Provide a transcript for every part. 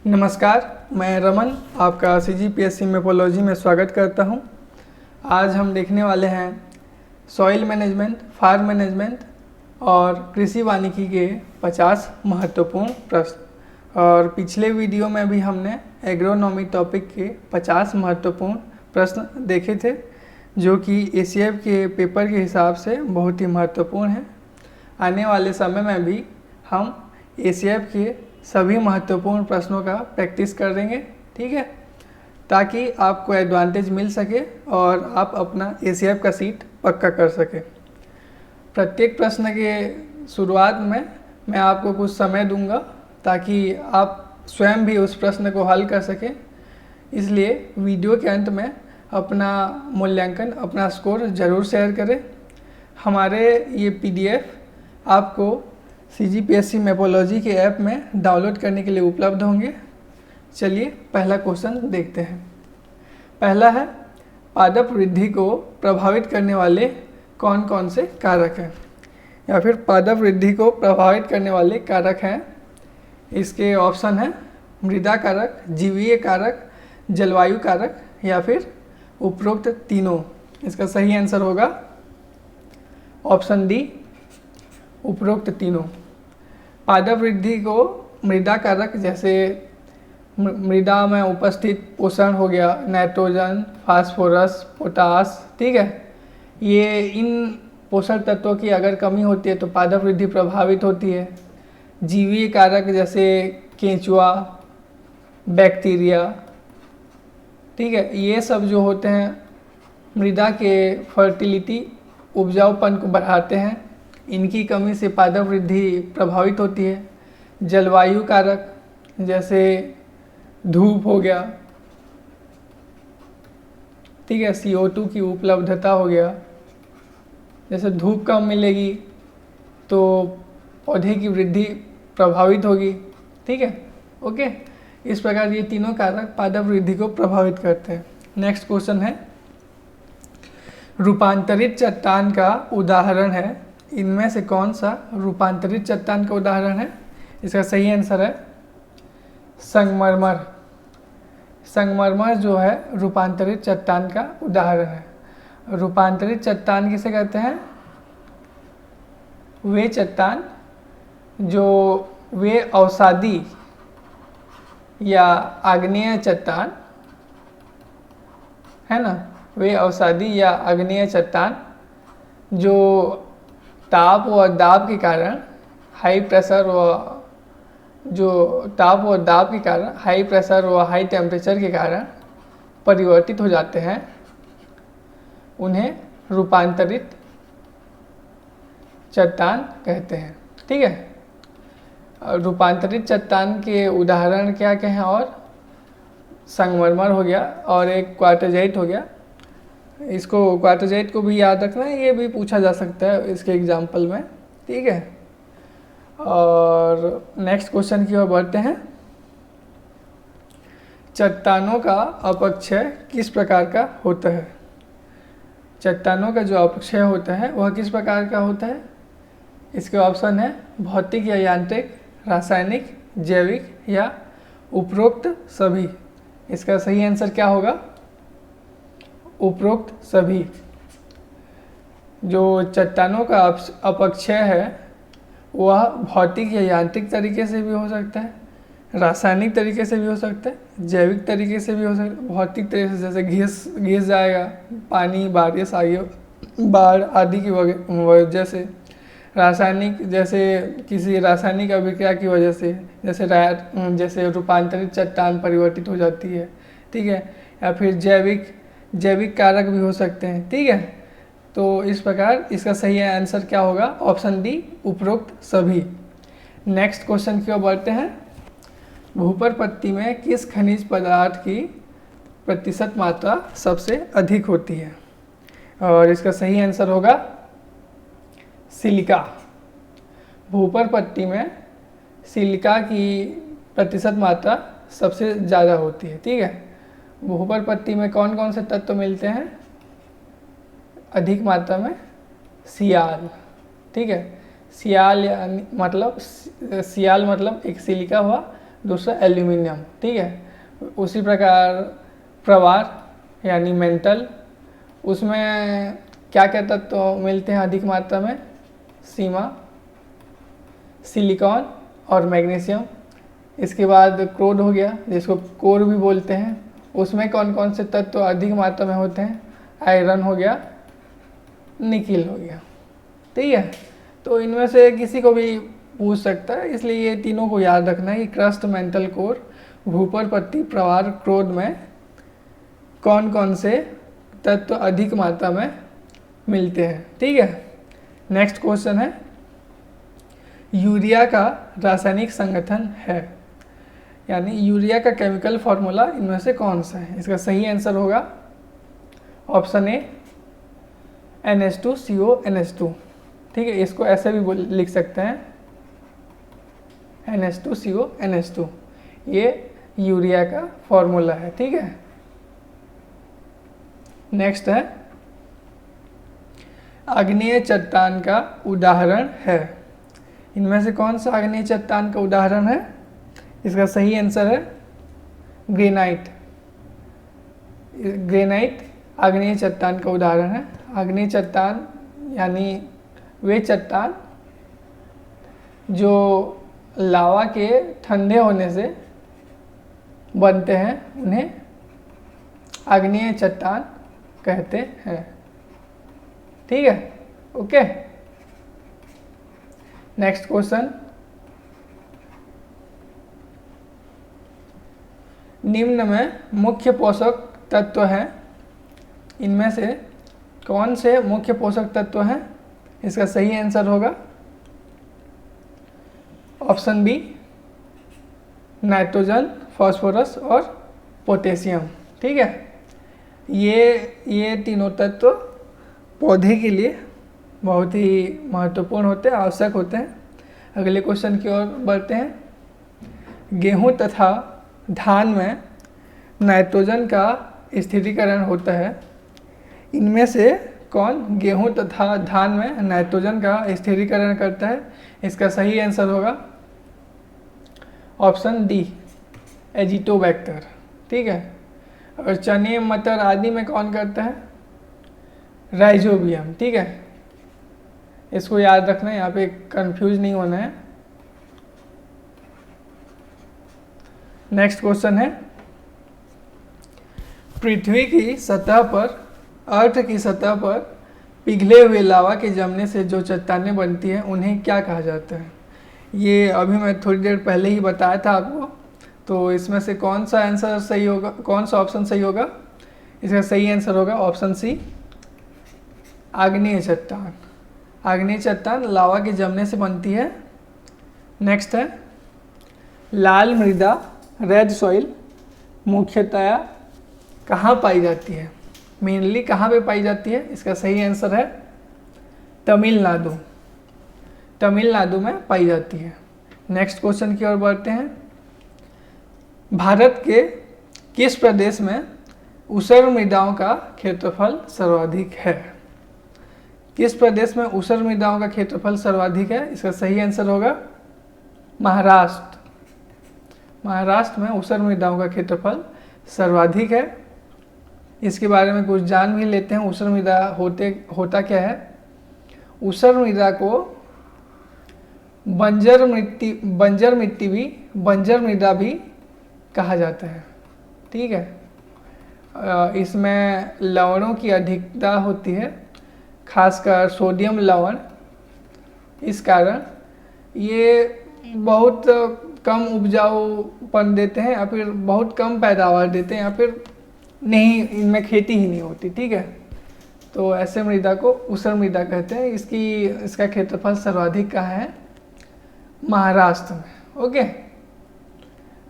नमस्कार, मैं रमन आपका CGPSC मेपोलॉजी में स्वागत करता हूं। आज हम देखने वाले हैं सॉइल मैनेजमेंट, फार्म मैनेजमेंट और कृषि वानिकी के 50 महत्वपूर्ण प्रश्न। और पिछले वीडियो में भी हमने एग्रोनॉमी टॉपिक के 50 महत्वपूर्ण प्रश्न देखे थे, जो कि ACF के पेपर के हिसाब से बहुत ही महत्वपूर्ण है। आने वाले समय में भी हम ACF के सभी महत्वपूर्ण प्रश्नों का प्रैक्टिस कर देंगे, ठीक है, ताकि आपको एडवांटेज मिल सके और आप अपना ACF का सीट पक्का कर सके। प्रत्येक प्रश्न के शुरुआत में मैं आपको कुछ समय दूंगा ताकि आप स्वयं भी उस प्रश्न को हल कर सकें। इसलिए वीडियो के अंत में अपना मूल्यांकन, अपना स्कोर ज़रूर शेयर करें। हमारे ये PDF आपको CGPSC मेपोलॉजी के ऐप में डाउनलोड करने के लिए उपलब्ध होंगे। चलिए पहला क्वेश्चन देखते हैं। पहला है, पादप वृद्धि को प्रभावित करने वाले कौन कौन से कारक हैं, या फिर पादप वृद्धि को प्रभावित करने वाले कारक हैं। इसके ऑप्शन है मृदा कारक, जीवीय कारक, जलवायु कारक या फिर उपरोक्त तीनों। इसका सही आंसर होगा ऑप्शन डी, उपरोक्त तीनों। पादप वृद्धि को मृदा कारक जैसे मृदा में उपस्थित पोषण हो गया, नाइट्रोजन, फास्फोरस, पोटास, ठीक है, ये इन पोषण तत्वों की अगर कमी होती है तो पादप वृद्धि प्रभावित होती है। जीवीय कारक जैसे केंचुआ, बैक्टीरिया, ठीक है, ये सब जो होते हैं मृदा के फर्टिलिटी, उपजाऊपन को बढ़ाते हैं। इनकी कमी से पादप वृद्धि प्रभावित होती है। जलवायु कारक जैसे धूप हो गया, ठीक है, CO2 की उपलब्धता हो गया। जैसे धूप कम मिलेगी तो पौधे की वृद्धि प्रभावित होगी, ठीक है, ओके। इस प्रकार ये तीनों कारक पादप वृद्धि को प्रभावित करते हैं। नेक्स्ट क्वेश्चन है, रूपांतरित चट्टान का उदाहरण है, इनमें से कौन सा रूपांतरित चट्टान का उदाहरण है। इसका सही आंसर है संगमरमर। संगमरमर जो है रूपांतरित चट्टान का उदाहरण है। रूपांतरित चट्टान किसे कहते हैं? वे चट्टान जो वे अवसादी या आग्नेय चट्टान है ना, वे अवसादी या आग्नेय चट्टान जो ताप व दाब के कारण हाई प्रेशर व हाई टेम्परेचर के कारण परिवर्तित हो जाते हैं, उन्हें रूपांतरित चट्टान कहते हैं, ठीक है। रूपांतरित चट्टान के उदाहरण क्या क्या हैं? और संगमरमर हो गया और एक क्वार्टजाइट हो गया। इसको क्वार्टजाइट को भी याद रखना है, ये भी पूछा जा सकता है इसके एग्जाम्पल में, ठीक है। और नेक्स्ट क्वेश्चन की ओर बढ़ते हैं। चट्टानों का अपक्षय किस प्रकार का होता है? चट्टानों का जो अपक्षय होता है वह किस प्रकार का होता है? इसके ऑप्शन है भौतिक या यांत्रिक, रासायनिक, जैविक या उपरोक्त सभी। इसका सही आंसर क्या होगा? उपरोक्त सभी। जो चट्टानों का अपक्षय है वह भौतिक या यांत्रिक तरीके से भी हो सकता है, रासायनिक तरीके से भी हो सकता है, जैविक तरीके से भी हो सकता है। भौतिक तरीके से जैसे घिस जाएगा, पानी, बारिश, आगे बाढ़ आदि की वजह से। रासायनिक जैसे किसी रासायनिक अभिक्रिया की वजह से, जैसे रूपांतरित चट्टान परिवर्तित हो जाती है, ठीक है। या फिर जैविक कारक भी हो सकते हैं, ठीक है। तो इस प्रकार इसका सही आंसर क्या होगा? ऑप्शन डी, उपरोक्त सभी। नेक्स्ट क्वेश्चन की ओर बढ़ते हैं। भूपर पत्ती में किस खनिज पदार्थ की प्रतिशत मात्रा सबसे अधिक होती है? और इसका सही आंसर होगा सिलिका। भूपर पत्ती में सिलिका की प्रतिशत मात्रा सबसे ज़्यादा होती है, ठीक है। भूपर पत्ती में कौन कौन से तत्व मिलते हैं अधिक मात्रा में? सियाल, ठीक है। सियाल मतलब एक सिलिका हुआ दूसरा एल्यूमिनियम, ठीक है। उसी प्रकार प्रवार यानी मेंटल, उसमें क्या क्या तत्व मिलते हैं अधिक मात्रा में? सीमा, सिलिकॉन और मैग्नीशियम। इसके बाद क्रोड हो गया जिसको कोर भी बोलते हैं, उसमें कौन कौन से तत्व अधिक मात्रा में होते हैं? आयरन हो गया, निकिल हो गया, ठीक है। तो इनमें से किसी को भी पूछ सकता है, इसलिए ये तीनों को याद रखना है कि क्रस्ट, मेंटल, कोर, भूपर पट्टी, प्रवार, क्रोड में कौन कौन से तत्व अधिक मात्रा में मिलते हैं, ठीक है। नेक्स्ट क्वेश्चन है, यूरिया का रासायनिक संगठन है, यानी यूरिया का केमिकल फॉर्मूला इनमें से कौन सा है? इसका सही आंसर होगा ऑप्शन ए NH2CONH2, ठीक है। इसको ऐसे भी लिख सकते हैं NH2CONH2, ये यूरिया का फॉर्मूला है, ठीक है। नेक्स्ट है, आग्नेय चट्टान का उदाहरण है, इनमें से कौन सा आग्नेय चट्टान का उदाहरण है? इसका सही आंसर है ग्रेनाइट। ग्रेनाइट आग्नेय चट्टान का उदाहरण है। आग्नेय चट्टान यानी वे चट्टान जो लावा के ठंडे होने से बनते हैं, उन्हें आग्नेय चट्टान कहते हैं, ठीक है, ओके। नेक्स्ट क्वेश्चन, निम्न में मुख्य पोषक तत्व हैं, इनमें से कौन से मुख्य पोषक तत्व हैं? इसका सही आंसर होगा ऑप्शन बी नाइट्रोजन, फास्फोरस और पोटेशियम, ठीक है। ये तीनों तत्व पौधे के लिए बहुत ही महत्वपूर्ण होते हैं, आवश्यक होते हैं। अगले क्वेश्चन की ओर बढ़ते हैं। गेहूं तथा धान में नाइट्रोजन का स्थिरीकरण होता है, इनमें से कौन गेहूं तथा धान में नाइट्रोजन का स्थिरीकरण करता है? इसका सही आंसर होगा ऑप्शन डी एजिटोबैक्टर, ठीक है। और चने, मटर आदि में कौन करता है? राइजोबियम, ठीक है। इसको याद रखना है, यहाँ पे कंफ्यूज नहीं होना है। नेक्स्ट क्वेश्चन है, पृथ्वी की सतह पर, अर्थ की सतह पर पिघले हुए लावा के जमने से जो चट्टानें बनती हैं उन्हें क्या कहा जाता है? ये अभी मैं थोड़ी देर पहले ही बताया था आपको। तो इसमें से कौन सा आंसर सही होगा, कौन सा ऑप्शन सही होगा? इसका सही आंसर होगा ऑप्शन सी आग्नेय चट्टान। आग्नेय चट्टान लावा के जमने से बनती है। नेक्स्ट है, लाल मृदा, रेड सॉइल मुख्यतया कहाँ पाई जाती है? मेनली कहाँ पे पाई जाती है? इसका सही आंसर है तमिलनाडु। तमिलनाडु में पाई जाती है। नेक्स्ट क्वेश्चन की ओर बढ़ते हैं। भारत के किस प्रदेश में ऊसर मृदाओं का क्षेत्रफल सर्वाधिक है? किस प्रदेश में ऊसर मृदाओं का क्षेत्रफल सर्वाधिक है? इसका सही आंसर होगा महाराष्ट्र। महाराष्ट्र में ऊसर मृदाओं का क्षेत्रफल सर्वाधिक है। इसके बारे में कुछ जान भी लेते हैं। ऊसर मृदा होता क्या है? ऊसर मृदा को बंजर मृदा भी कहा जाता है, ठीक है। इसमें लवणों की अधिकता होती है, खासकर सोडियम लवण। इस कारण ये बहुत कम उपजाऊपन देते हैं, या फिर बहुत कम पैदावार देते हैं, या फिर नहीं, इनमें खेती ही नहीं होती, ठीक है। तो ऐसे मृदा को ऊसर मृदा कहते हैं। इसका क्षेत्रफल सर्वाधिक कहाँ है? महाराष्ट्र में, ओके।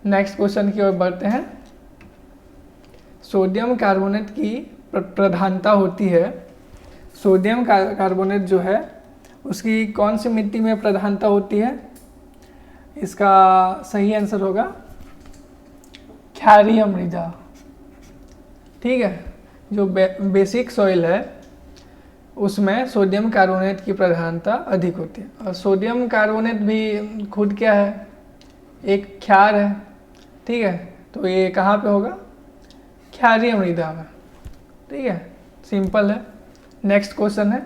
नेक्स्ट क्वेश्चन की ओर बढ़ते हैं। सोडियम कार्बोनेट की प्रधानता होती है। सोडियम कार्बोनेट जो है उसकी कौन सी मिट्टी में प्रधानता होती है? इसका सही आंसर होगा क्षारीय मृदा, ठीक है। जो बेसिक सॉइल है उसमें सोडियम कार्बोनेट की प्रधानता अधिक होती है। और सोडियम कार्बोनेट भी खुद क्या है? एक क्षार है, ठीक है, तो ये कहाँ पे होगा, क्षारीय मृदा में, ठीक है, सिंपल है। नेक्स्ट क्वेश्चन है,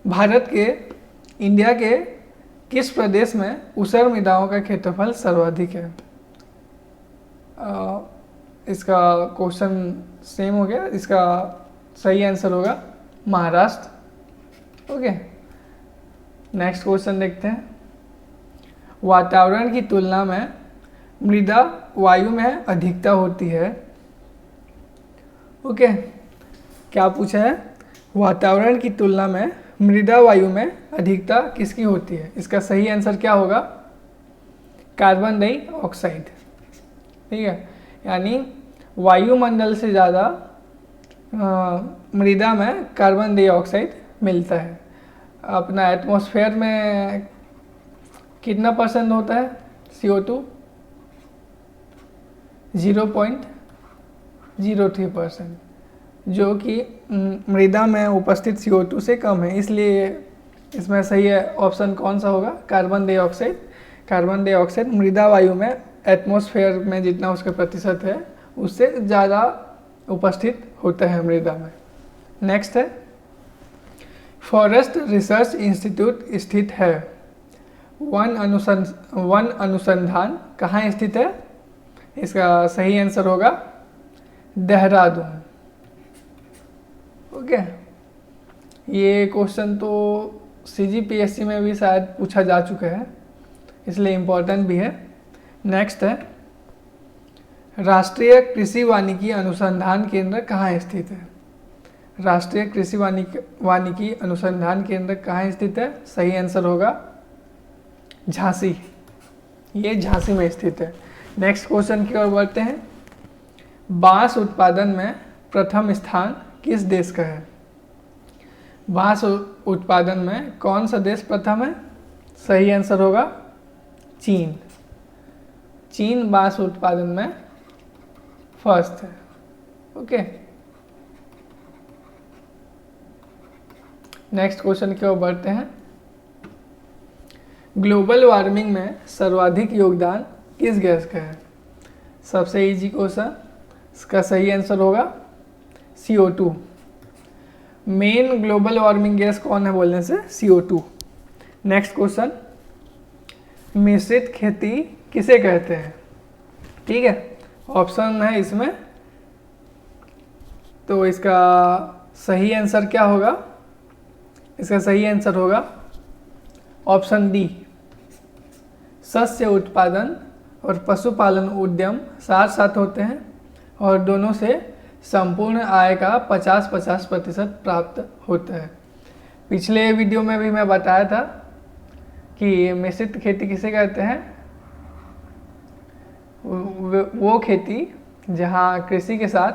भारत के, इंडिया के किस प्रदेश में ऊसर मृदाओं का क्षेत्रफल सर्वाधिक है? इसका क्वेश्चन सेम हो गया, इसका सही आंसर होगा महाराष्ट्र। ओके, नेक्स्ट क्वेश्चन देखते हैं, वातावरण की तुलना में मृदा वायु में अधिकता होती है। ओके, क्या पूछा है, वातावरण की तुलना में मृदा वायु में अधिकता किसकी होती है? इसका सही आंसर क्या होगा, कार्बन डाइऑक्साइड, ठीक है, यानी वायुमंडल से ज़्यादा मृदा में कार्बन डाइऑक्साइड मिलता है। अपना एटमॉस्फेयर में कितना परसेंट होता है CO2? 0.03%, जो कि मृदा में उपस्थित CO2 से कम है, इसलिए इसमें सही है ऑप्शन कौन सा होगा, कार्बन डाइऑक्साइड। कार्बन डाइऑक्साइड मृदा वायु में एटमॉस्फेयर में जितना उसका प्रतिशत है उससे ज़्यादा उपस्थित होता है मृदा में। नेक्स्ट है, फॉरेस्ट रिसर्च इंस्टीट्यूट स्थित है, वन अनुसंधान कहाँ स्थित है? इसका सही आंसर होगा देहरादून। ओके, ये क्वेश्चन तो CGPSC में भी शायद पूछा जा चुका है, इसलिए इम्पोर्टेंट भी है। नेक्स्ट है, राष्ट्रीय कृषि वानिकी अनुसंधान केंद्र कहाँ स्थित है? राष्ट्रीय कृषि वानिकी अनुसंधान केंद्र कहाँ स्थित है? सही आंसर होगा झांसी, ये झांसी में स्थित है। नेक्स्ट क्वेश्चन की ओर बढ़ते हैं, बांस उत्पादन में प्रथम स्थान किस देश का है? बांस उत्पादन में कौन सा देश प्रथम है? सही आंसर होगा चीन। चीन बांस उत्पादन में फर्स्ट है। ओके, नेक्स्ट क्वेश्चन की ओर बढ़ते हैं, ग्लोबल वार्मिंग में सर्वाधिक योगदान किस गैस का है? सबसे इजी क्वेश्चन, इसका सही आंसर होगा CO2। Main global warming gas कौन है बोलने से? CO2। नेक्स्ट क्वेश्चन, मिश्रित खेती किसे कहते हैं? ठीक है, ऑप्शन है इसमें, तो इसका सही आंसर क्या होगा? इसका सही आंसर होगा ऑप्शन डी, शस्य उत्पादन और पशुपालन उद्यम साथ साथ होते हैं और दोनों से संपूर्ण आय का 50-50% प्राप्त होता है। पिछले वीडियो में भी मैं बताया था कि मिश्रित खेती किसे कहते हैं? वो खेती जहाँ कृषि के साथ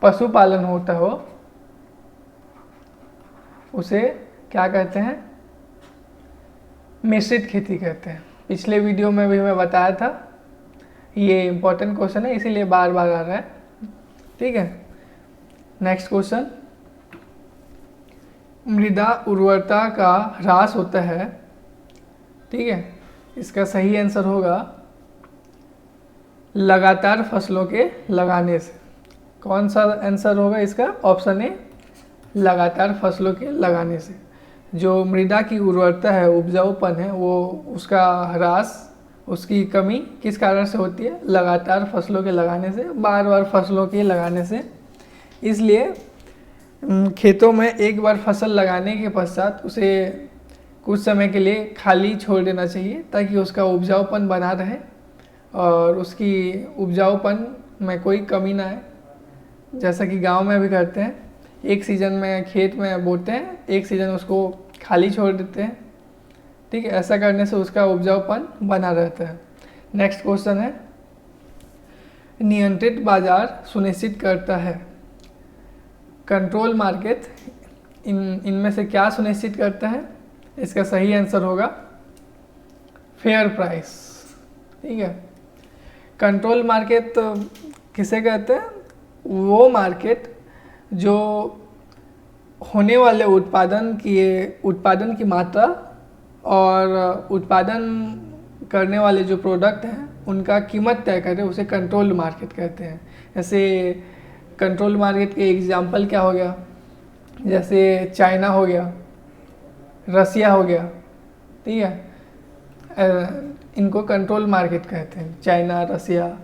पशुपालन होता हो उसे क्या कहते हैं? मिश्रित खेती कहते हैं। पिछले वीडियो में भी मैं बताया था, ये इम्पोर्टेंट क्वेश्चन है इसीलिए बार बार आ रहा है, ठीक है। नेक्स्ट क्वेश्चन, मृदा उर्वरता का ह्रास होता है, ठीक है, इसका सही आंसर होगा लगातार फसलों के लगाने से। कौन सा आंसर होगा इसका? ऑप्शन ए, लगातार फसलों के लगाने से। जो मृदा की उर्वरता है, उपजाऊपन है, वो उसका ह्रास, उसकी कमी किस कारण से होती है? लगातार फसलों के लगाने से, बार बार फसलों के लगाने से। इसलिए खेतों में एक बार फसल लगाने के पश्चात उसे कुछ समय के लिए खाली छोड़ देना चाहिए ताकि उसका उपजाऊपन बना रहे और उसकी उपजाऊपन में कोई कमी ना आए। जैसा कि गांव में भी करते हैं, एक सीज़न में खेत में बोते हैं, एक सीज़न उसको खाली छोड़ देते हैं, ठीक है। ऐसा करने से उसका उपजाऊपन बना रहता है। नेक्स्ट क्वेश्चन है, नियंत्रित बाजार सुनिश्चित करता है, कंट्रोल मार्केट इनमें से क्या सुनिश्चित करता है? इसका सही आंसर होगा फेयर प्राइस, ठीक है। कंट्रोल मार्केट किसे कहते हैं? वो मार्केट जो होने वाले उत्पादन की मात्रा और उत्पादन करने वाले जो प्रोडक्ट हैं उनका कीमत तय करे उसे कंट्रोल मार्केट कहते हैं। जैसे कंट्रोल मार्केट के एग्जांपल क्या हो गया, जैसे चाइना हो गया, रसिया हो गया, ठीक है, इनको कंट्रोल मार्केट कहते हैं, चाइना, रसिया,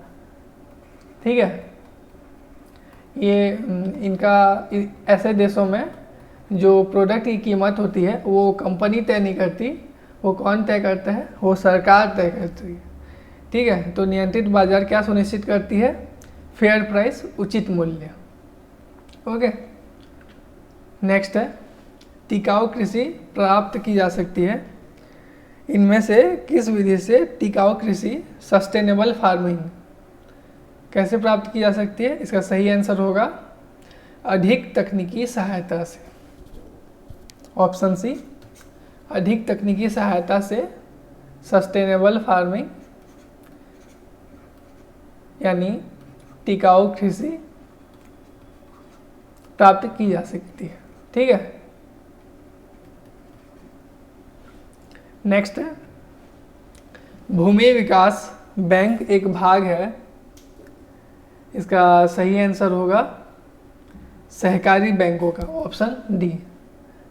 ठीक है। ये इनका ऐसे देशों में जो प्रोडक्ट की कीमत होती है वो कंपनी तय नहीं करती, वो कौन तय करता है, वो सरकार तय करती है, ठीक है। तो नियंत्रित बाजार क्या सुनिश्चित करती है, फेयर प्राइस, उचित मूल्य। ओके, नेक्स्ट है टिकाऊ कृषि प्राप्त की जा सकती है। इनमें से किस विधि से टिकाऊ कृषि, सस्टेनेबल फार्मिंग, कैसे प्राप्त की जा सकती है? इसका सही आंसर होगा अधिक तकनीकी सहायता से। ऑप्शन सी, अधिक तकनीकी सहायता से सस्टेनेबल फार्मिंग यानी टिकाऊ कृषि प्राप्त की जा सकती है, ठीक है। नेक्स्ट है भूमि विकास बैंक एक भाग है। इसका सही आंसर होगा सहकारी बैंकों का, ऑप्शन डी।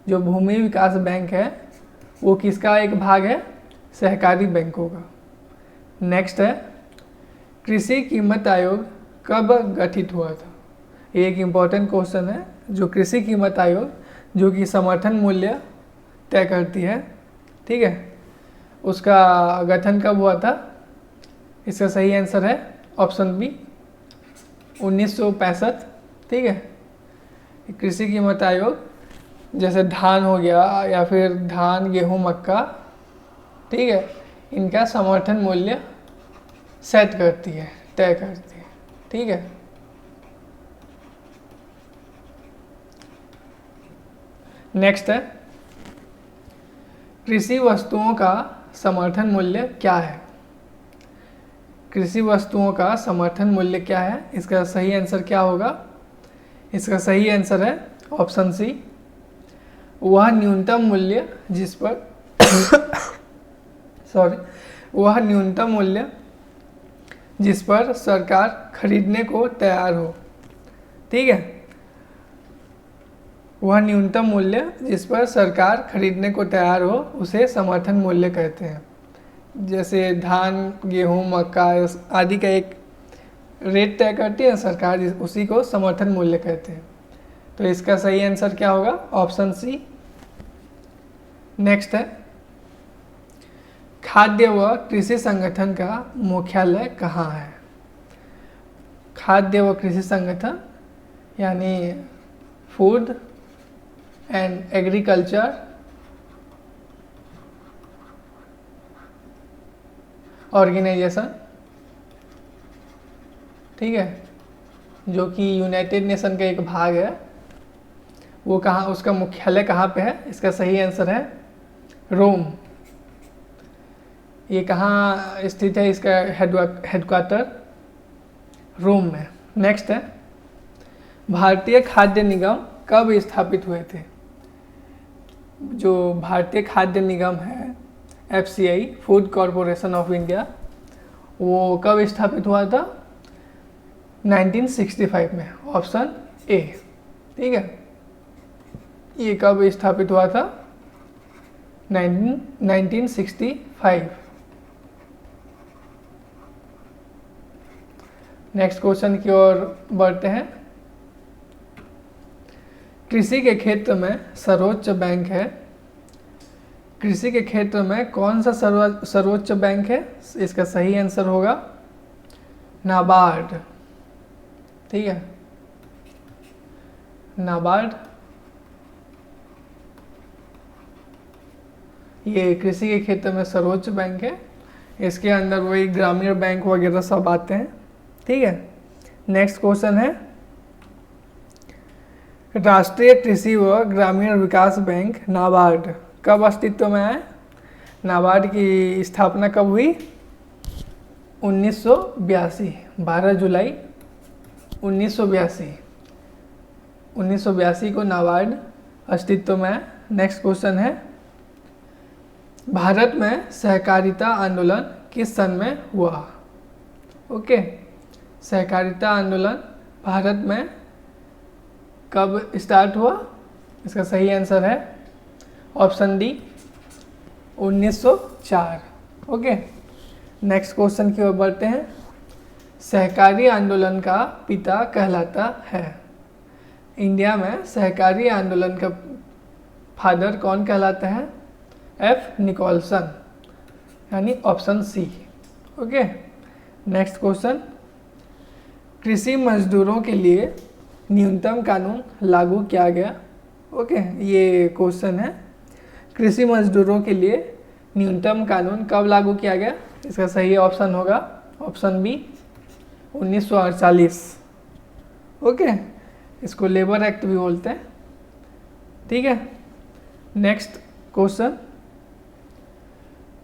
जो भूमि विकास बैंक है वो किसका एक भाग है, सहकारी बैंकों का। नेक्स्ट है कृषि कीमत आयोग कब गठित हुआ था? ये एक इम्पॉर्टेंट क्वेश्चन है। जो कृषि कीमत आयोग जो कि समर्थन मूल्य तय करती है, ठीक है, उसका गठन कब हुआ था? इसका सही आंसर है ऑप्शन बी 1965, ठीक है। कृषि कीमत आयोग जैसे धान हो गया या फिर धान, गेहूं, मक्का, ठीक है, इनका समर्थन मूल्य सेट करती है, तय करती है, ठीक है। नेक्स्ट है कृषि वस्तुओं का समर्थन मूल्य क्या है? कृषि वस्तुओं का समर्थन मूल्य क्या है? इसका सही आंसर क्या होगा? इसका सही आंसर है ऑप्शन सी, वह न्यूनतम मूल्य जिस पर वह न्यूनतम मूल्य जिस पर सरकार खरीदने को तैयार हो, ठीक है। वह न्यूनतम मूल्य जिस पर सरकार खरीदने को तैयार हो उसे समर्थन मूल्य कहते हैं। जैसे धान, गेहूं, मक्का आदि का एक रेट तय करती है सरकार, उसी को समर्थन मूल्य कहते हैं। तो इसका सही आंसर क्या होगा? Option C. नेक्स्ट है खाद्य व कृषि संगठन का मुख्यालय कहाँ है? खाद्य व कृषि संगठन यानी फूड एंड एग्रीकल्चर ऑर्गेनाइजेशन, ठीक है, जो कि यूनाइटेड नेशन का एक भाग है, वो कहाँ, उसका मुख्यालय कहाँ पे है? इसका सही आंसर है रोम। ये कहाँ स्थित है? इसका हेडक्वार्टर रोम में। नेक्स्ट है भारतीय खाद्य निगम कब स्थापित हुए थे? जो भारतीय खाद्य निगम है FCI, food corporation of India, वो कब स्थापित हुआ था? 1965 में, ऑप्शन ए, ठीक है। ये कब स्थापित हुआ था? 1965। नेक्स्ट क्वेश्चन की ओर बढ़ते हैं। कृषि के क्षेत्र में सर्वोच्च बैंक है। कृषि के क्षेत्र में कौन सा सर्वोच्च बैंक है? इसका सही आंसर होगा नाबार्ड, ठीक है, नाबार्ड। ये कृषि के क्षेत्र में सर्वोच्च बैंक है। इसके अंदर वही ग्रामीण बैंक वगैरह सब आते हैं, ठीक है। नेक्स्ट क्वेश्चन है राष्ट्रीय कृषि व ग्रामीण विकास बैंक नाबार्ड कब अस्तित्व में आए? नाबार्ड की स्थापना कब हुई? 1982, 12 जुलाई 1982। 1982 को नाबार्ड अस्तित्व में आया। नेक्स्ट क्वेश्चन है भारत में सहकारिता आंदोलन किस सन में हुआ? ओके, सहकारिता आंदोलन भारत में कब स्टार्ट हुआ? इसका सही आंसर है option D 1904। Okay, next question की ओर बढ़ते हैं। सहकारी आंदोलन का पिता कहलाता है। इंडिया में सहकारी आंदोलन का फादर कौन कहलाता है? एफ निकोलसन, यानी option C. Okay, next question. कृषि मजदूरों के लिए न्यूनतम कानून लागू किया गया। ओके, ये क्वेश्चन है। कृषि मजदूरों के लिए न्यूनतम कानून कब लागू किया गया? इसका सही ऑप्शन होगा ऑप्शन बी 1948। ओके, इसको लेबर एक्ट भी बोलते हैं। ठीक है, नेक्स्ट क्वेश्चन।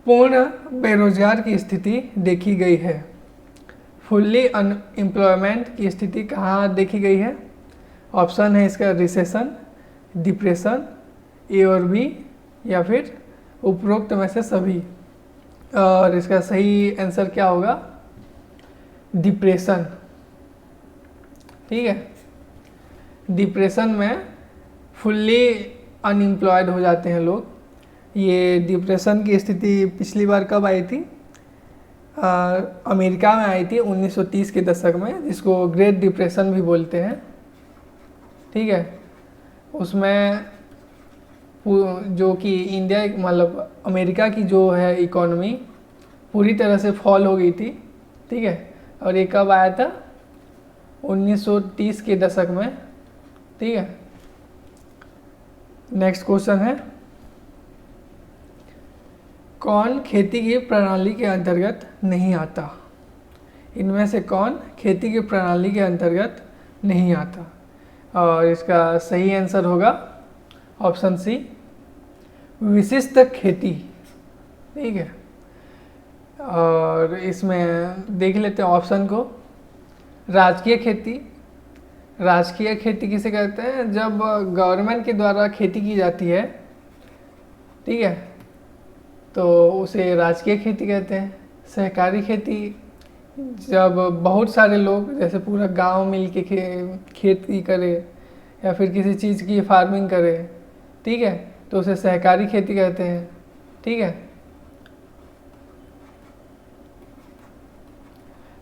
पूर्ण बेरोजगार की स्थिति देखी गई है। फुल्ली अनएम्प्लॉयमेंट की स्थिति कहाँ देखी गई है? ऑप्शन है इसका रिसेशन, डिप्रेशन, ए और बी, या फिर उपरोक्त में से सभी। और इसका सही आंसर क्या होगा? डिप्रेशन। ठीक है, डिप्रेशन में फुल्ली अनएम्प्लॉयड हो जाते हैं लोग। ये डिप्रेशन की स्थिति पिछली बार कब आई थी? अमेरिका में आई थी 1930 के दशक में, जिसको ग्रेट डिप्रेशन भी बोलते हैं। ठीक है, उसमें जो कि इंडिया मतलब अमेरिका की जो है इकोनॉमी पूरी तरह से फॉल हो गई थी। ठीक है, और ये कब आया था? 1930 के दशक में। ठीक है, नेक्स्ट क्वेश्चन है। कौन खेती की प्रणाली के अंतर्गत नहीं आता? इनमें से कौन खेती की प्रणाली के अंतर्गत नहीं आता? और इसका सही आंसर होगा ऑप्शन सी विशिष्ट खेती। ठीक है, और इसमें देख लेते हैं ऑप्शन को। राजकीय खेती। राजकीय खेती किसे कहते हैं? जब गवर्नमेंट के द्वारा खेती की जाती है, ठीक है, तो उसे राजकीय खेती कहते हैं। सहकारी खेती जब बहुत सारे लोग जैसे पूरा गांव मिल के खेती करे या फिर किसी चीज़ की फार्मिंग करे, ठीक है, तो उसे सहकारी खेती कहते हैं। ठीक है,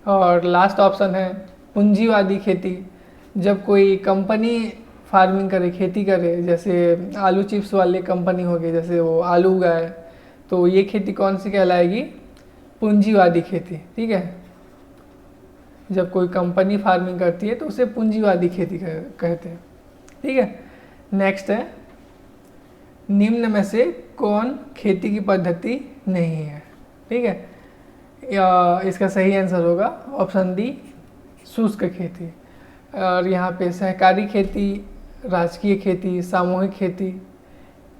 और लास्ट ऑप्शन है पूंजीवादी खेती। जब कोई कंपनी फार्मिंग करे, खेती करे, जैसे आलू चिप्स वाले कंपनी हो गई, जैसे वो आलू उगाए, तो ये खेती कौन सी कहलाएगी? पूंजीवादी खेती। ठीक है, जब कोई कंपनी फार्मिंग करती है तो उसे पूंजीवादी खेती कहते हैं। ठीक है, नेक्स्ट है निम्न में से कौन खेती की पद्धति नहीं है? ठीक है, इसका सही आंसर होगा ऑप्शन डी शुष्क खेती। और यहाँ पे सहकारी खेती, राजकीय खेती, सामूहिक खेती।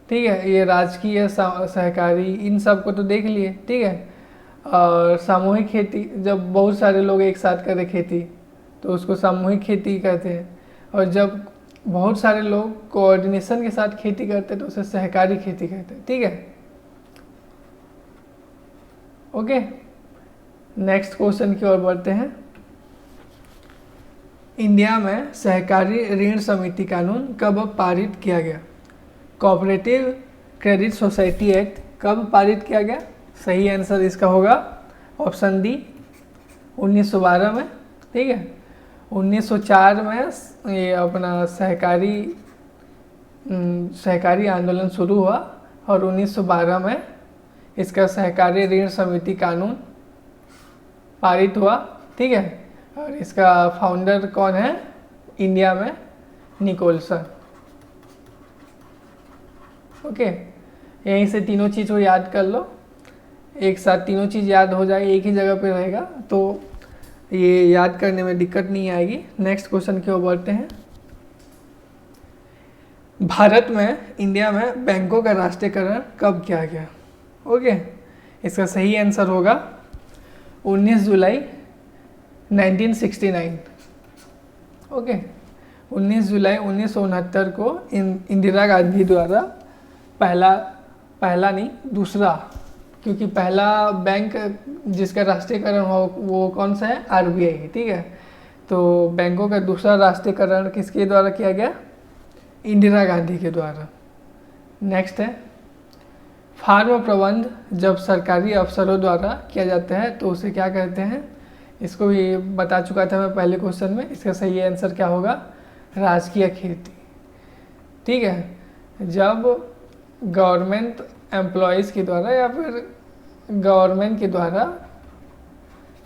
ठीक है, ये राजकीय सहकारी इन सब को तो देख लिए। ठीक है, और सामूहिक खेती जब बहुत सारे लोग एक साथ करें खेती तो उसको सामूहिक खेती कहते हैं। और जब बहुत सारे लोग कोऑर्डिनेशन के साथ खेती करते हैं तो उसे सहकारी खेती कहते हैं। ठीक है, ओके, नेक्स्ट क्वेश्चन की ओर बढ़ते हैं। इंडिया में सहकारी ऋण समिति कानून कब पारित किया गया? कोऑपरेटिव क्रेडिट सोसाइटी एक्ट कब पारित किया गया? सही आंसर इसका होगा ऑप्शन डी 1912 में। ठीक है, 1904 में ये अपना सहकारी आंदोलन शुरू हुआ और 1912 में इसका सहकारी ऋण समिति कानून पारित हुआ। ठीक है, और इसका फाउंडर कौन है इंडिया में? निकोलसन। ओके, यहीं से तीनों चीज़ को याद कर लो, एक साथ तीनों चीज़ याद हो जाए, एक ही जगह पे रहेगा तो ये याद करने में दिक्कत नहीं आएगी। नेक्स्ट क्वेश्चन की ओर बढ़ते हैं। भारत में, इंडिया में बैंकों का राष्ट्रीयकरण कब किया गया? ओके, इसका सही आंसर होगा 19 जुलाई 1969। ओके, 19 जुलाई 1969 को इंदिरा गांधी द्वारा पहला पहला नहीं, दूसरा, क्योंकि पहला बैंक जिसका राष्ट्रीयकरण हो वो कौन सा है, आरबीआई, ठीक है। तो बैंकों का दूसरा राष्ट्रीयकरण किसके द्वारा किया गया, इंदिरा गांधी के द्वारा। नेक्स्ट है, फार्म प्रबंध जब सरकारी अफसरों द्वारा किया जाता है तो उसे क्या कहते हैं। इसको भी बता चुका था मैं पहले क्वेश्चन में। इसका सही आंसर क्या होगा, राजकीय खेती, ठीक है। जब गवर्नमेंट एम्प्लॉयज़ के द्वारा या फिर गवर्नमेंट के द्वारा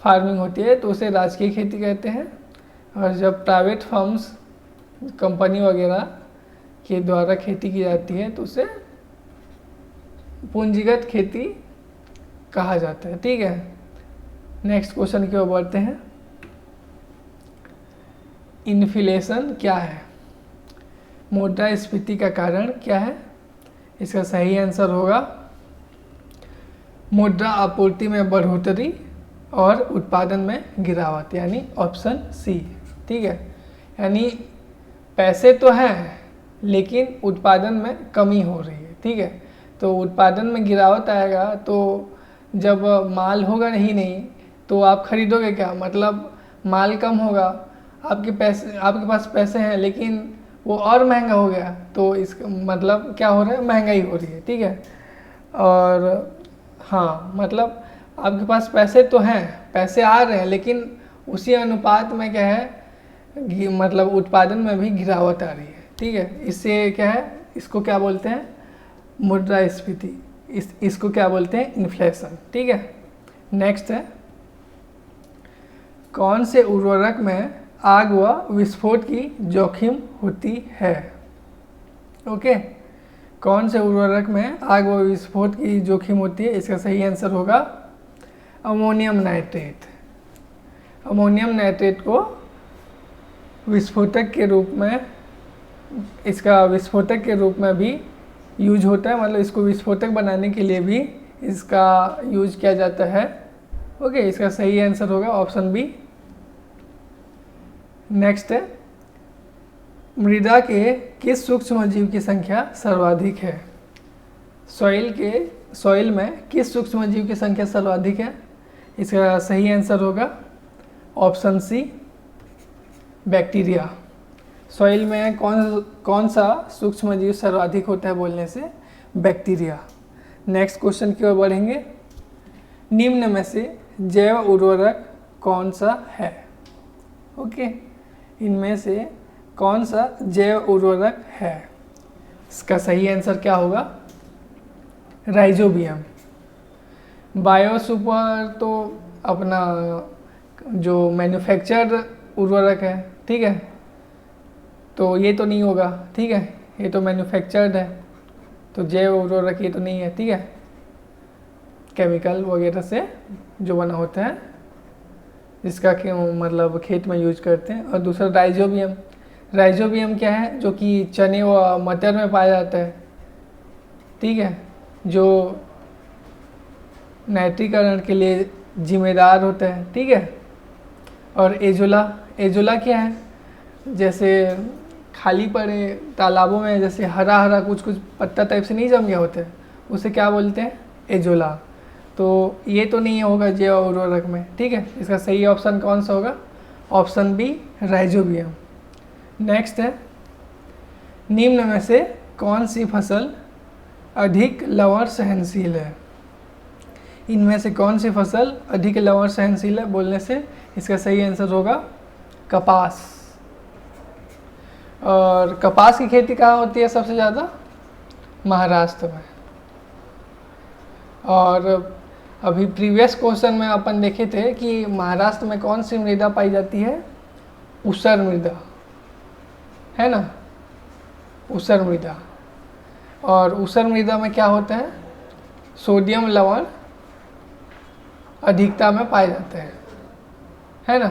फार्मिंग होती है तो उसे राजकीय खेती कहते हैं। और जब प्राइवेट फर्म्स, कंपनी वगैरह के द्वारा खेती की जाती है तो उसे पूंजीगत खेती कहा जाता है, ठीक है। नेक्स्ट क्वेश्चन की ओर बढ़ते हैं। इन्फ्लेशन क्या है, मुद्रास्फीति का कारण क्या है। इसका सही आंसर होगा मुद्रा आपूर्ति में बढ़ोतरी और उत्पादन में गिरावट, यानी ऑप्शन सी, ठीक है। यानी पैसे तो हैं लेकिन उत्पादन में कमी हो रही है, ठीक है। तो उत्पादन में गिरावट आएगा तो जब माल होगा ही नहीं तो आप खरीदोगे क्या, मतलब माल कम होगा, आपके पास पैसे हैं लेकिन वो और महंगा हो गया, तो इसका मतलब क्या हो रहा है, महंगाई हो रही है, ठीक है। और हाँ, मतलब आपके पास पैसे तो हैं, पैसे आ रहे हैं, लेकिन उसी अनुपात में क्या है, मतलब उत्पादन में भी गिरावट आ रही है, ठीक है। इससे क्या है, इसको क्या बोलते हैं, मुद्रास्फीति, इसको क्या बोलते हैं, इन्फ्लेशन, ठीक है। नेक्स्ट है, कौन से उर्वरक में आग व विस्फोट की जोखिम होती है। ओके, कौन से उर्वरक में आग व विस्फोट की जोखिम होती है। इसका सही आंसर होगा अमोनियम नाइट्रेट। अमोनियम नाइट्रेट को विस्फोटक के रूप में, इसका विस्फोटक के रूप में भी यूज होता है, मतलब इसको विस्फोटक बनाने के लिए भी इसका यूज किया जाता है। ओके, इसका सही आंसर होगा ऑप्शन बी। नेक्स्ट है, मृदा के किस सूक्ष्म जीव की संख्या सर्वाधिक है। सॉइल में किस सूक्ष्म जीव की संख्या सर्वाधिक है। इसका सही आंसर होगा ऑप्शन सी, बैक्टीरिया। सॉइल में कौन सा सूक्ष्म जीव सर्वाधिक होता है बोलने से, बैक्टीरिया। नेक्स्ट क्वेश्चन की ओर बढ़ेंगे। निम्न में से जैव उर्वरक कौन सा है। ओके, इनमें से कौन सा जैव उर्वरक है। इसका सही आंसर क्या होगा, राइजोबियम। बायोसुपर तो अपना जो मैन्युफैक्चर्ड उर्वरक है, ठीक है, तो ये तो नहीं होगा, ठीक है, ये तो मैन्युफैक्चर्ड है, तो जैव उर्वरक ये तो नहीं है, ठीक है, केमिकल वगैरह से जो बना होता है, जिसका मतलब खेत में यूज करते हैं। और दूसरा राइजोबियम। राइजोबियम क्या है, जो कि चने व मटर में पाया जाता है, ठीक है, जो नाइट्रीकरण के लिए जिम्मेदार होता है, ठीक है। और एजोला क्या है, जैसे खाली पड़े तालाबों में जैसे हरा हरा कुछ पत्ता टाइप से नहीं जम गया होता है, उसे क्या बोलते हैं, एजोला। तो ये तो नहीं होगा जैव उर्वरक में, ठीक है। इसका सही ऑप्शन कौन सा होगा, ऑप्शन बी, राइजोबियम। नेक्स्ट है, निम्न में से कौन सी फसल अधिक लवण सहनशील है। इनमें से कौन सी फसल अधिक लवण सहनशील है बोलने से इसका सही आंसर होगा कपास। और कपास की खेती कहाँ होती है सबसे ज़्यादा, महाराष्ट्र में। और अभी प्रीवियस क्वेश्चन में अपन देखे थे कि महाराष्ट्र में कौन सी मृदा पाई जाती है, ऊसर मृदा, है ना, ऊसर मृदा। और ऊसर मृदा में क्या होता है, सोडियम लवण अधिकता में पाए जाते हैं, है ना।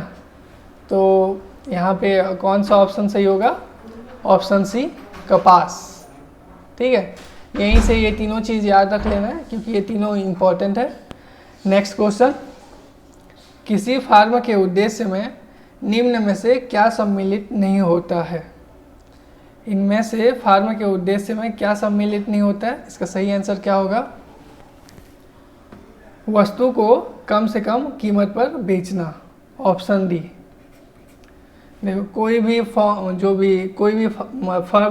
तो यहाँ पे कौन सा ऑप्शन सही होगा, ऑप्शन सी, कपास, ठीक है। यहीं से ये तीनों चीज़ याद रख लेना है क्योंकि ये तीनों इम्पॉर्टेंट है। नेक्स्ट क्वेश्चन, किसी फार्म के उद्देश्य में निम्न में से क्या सम्मिलित नहीं होता है। इनमें से फार्म के उद्देश्य में क्या सम्मिलित नहीं होता है? इसका सही आंसर क्या होगा? वस्तु को कम से कम कीमत पर बेचना, ऑप्शन डी। देखो कोई भी फर्म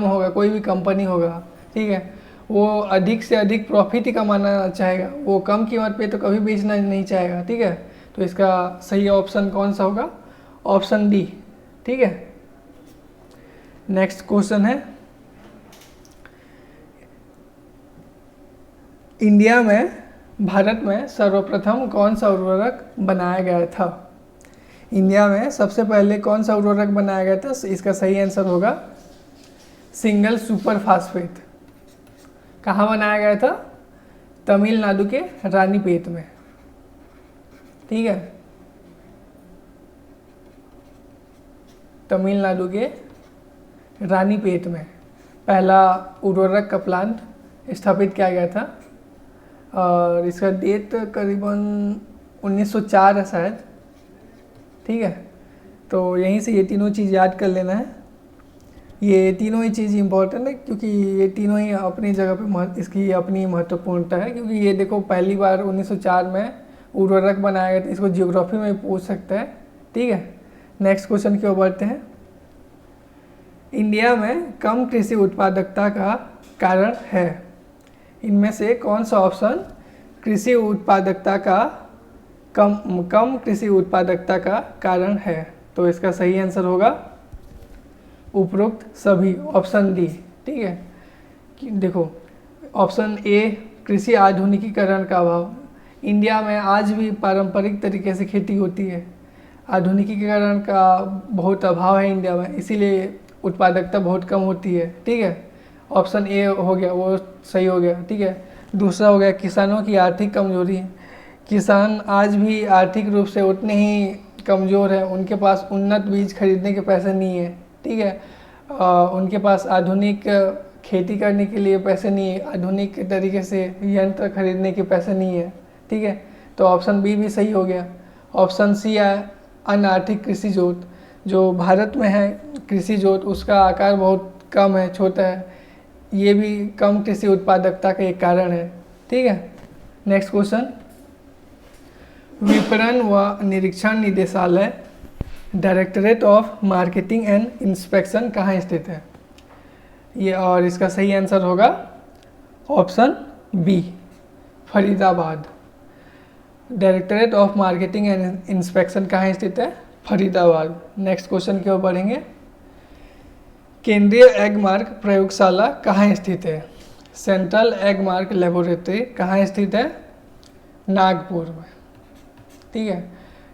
होगा, कोई भी कंपनी होगा, ठीक है, वो अधिक से अधिक प्रॉफिट ही कमाना चाहेगा, वो कम कीमत पे तो कभी बेचना नहीं चाहेगा, ठीक है। तो इसका सही ऑप्शन कौन सा होगा? ऑप्शन डी, ठीक है। नेक्स्ट क्वेश्चन है, इंडिया में भारत में सर्वप्रथम कौन सा उर्वरक बनाया गया था? इंडिया में सबसे पहले कौन सा उर्वरक बनाया गया था? इसका सही आंसर होगा सिंगल सुपर फास्फेट। कहाँ बनाया गया था? तमिलनाडु के रानीपेट में, ठीक है। तमिलनाडु के रानीपेट में पहला उर्वरक का प्लांट स्थापित किया गया था और इसका डेट करीबन 1904 है शायद, ठीक है। तो यहीं से ये तीनों चीज़ याद कर लेना है। ये तीनों ही चीज़ इम्पोर्टेंट है क्योंकि ये तीनों ही अपनी जगह पे इसकी अपनी महत्वपूर्णता है, क्योंकि ये देखो पहली बार 1904 में उर्वरक बनाया गया था। इसको जियोग्राफी में पूछ सकता है, ठीक है। नेक्स्ट क्वेश्चन की ओर बढ़ते हैं। इंडिया में कम कृषि उत्पादकता का कारण है? इनमें से कौन सा ऑप्शन कृषि उत्पादकता का कम कृषि उत्पादकता का कारण है? तो इसका सही आंसर होगा उपरोक्त सभी, ऑप्शन डी, ठीक है। देखो ऑप्शन ए कृषि आधुनिकीकरण का अभाव। इंडिया में आज भी पारंपरिक तरीके से खेती होती है, आधुनिकीकरण का बहुत अभाव है इंडिया में, इसीलिए उत्पादकता बहुत कम होती है, ठीक है। ऑप्शन ए हो गया, वो सही हो गया, ठीक है। दूसरा हो गया किसानों की आर्थिक कमजोरी। किसान आज भी आर्थिक रूप से उतने ही कमज़ोर हैं, उनके पास उन्नत बीज खरीदने के पैसे नहीं है, ठीक है। उनके पास आधुनिक खेती करने के लिए पैसे नहीं है, आधुनिक तरीके से यंत्र खरीदने के पैसे नहीं है, ठीक है। तो ऑप्शन बी भी सही हो गया। ऑप्शन सी है अनार्थिक कृषि जोत। जो भारत में है कृषि जोत, उसका आकार बहुत कम है, छोटा है, ये भी कम कृषि उत्पादकता का एक कारण है, ठीक है। नेक्स्ट क्वेश्चन, विपणन व निरीक्षण निदेशालय directorate of marketing and inspection कहाँ स्थित है? ये और इसका सही आंसर होगा option B, Faridabad. Directorate of marketing and inspection कहाँ स्थित है? फरीदाबाद। नेक्स्ट क्वेश्चन की ओर बढ़ेंगे। केंद्रीय एग मार्क प्रयोगशाला कहाँ स्थित है? सेंट्रल एग मार्क लेबोरेटरी कहाँ स्थित है? नागपुर में, ठीक है।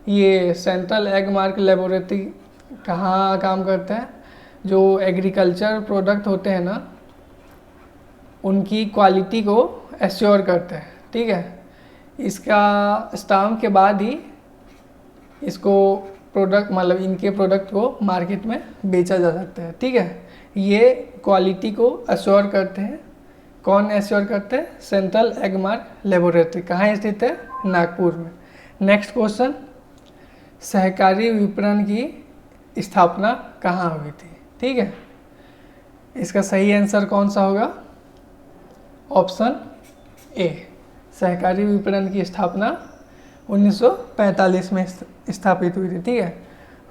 ये सेंट्रल एग मार्क लेबोरेटरी कहाँ काम करता है? जो एग्रीकल्चर प्रोडक्ट होते हैं ना, उनकी क्वालिटी को एश्योर करते हैं, ठीक है। इसका स्टाम्प के बाद ही इसको प्रोडक्ट मतलब इनके प्रोडक्ट को मार्केट में बेचा जा सकता है, ठीक है। ये क्वालिटी को एश्योर करते हैं। कौन एश्योर करते हैं? Central egg mark laboratory. कहाँ स्थित है? नागपुर में। नेक्स्ट क्वेश्चन, सहकारी विपणन की स्थापना कहाँ हुई थी? ठीक है, इसका सही आंसर कौन सा होगा? ऑप्शन ए, सहकारी विपणन की स्थापना 1945 में स्थापित हुई थी, ठीक है।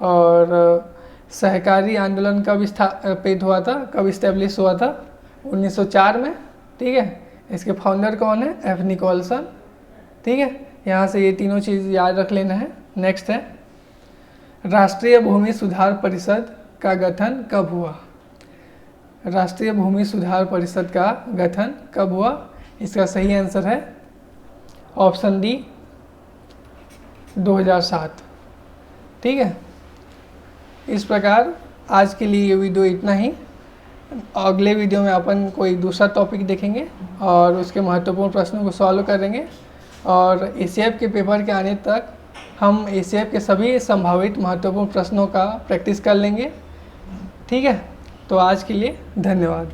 और सहकारी आंदोलन कब स्थापित हुआ था, कब इस्टेब्लिश हुआ था? 1904 में, ठीक है। इसके फाउंडर कौन है? एफ निकोलसन, ठीक है। यहाँ से ये तीनों चीज़ याद रख लेना है। नेक्स्ट है, राष्ट्रीय भूमि सुधार परिषद का गठन कब हुआ? राष्ट्रीय भूमि सुधार परिषद का गठन कब हुआ? इसका सही आंसर है ऑप्शन डी, 2007, ठीक है। इस प्रकार आज के लिए ये वीडियो इतना ही। अगले वीडियो में अपन कोई दूसरा टॉपिक देखेंगे और उसके महत्वपूर्ण प्रश्नों को सॉल्व करेंगे और एसीएफ के पेपर के आने तक हम एसीएफ के सभी संभावित महत्वपूर्ण प्रश्नों का प्रैक्टिस कर लेंगे, ठीक है। तो आज के लिए धन्यवाद।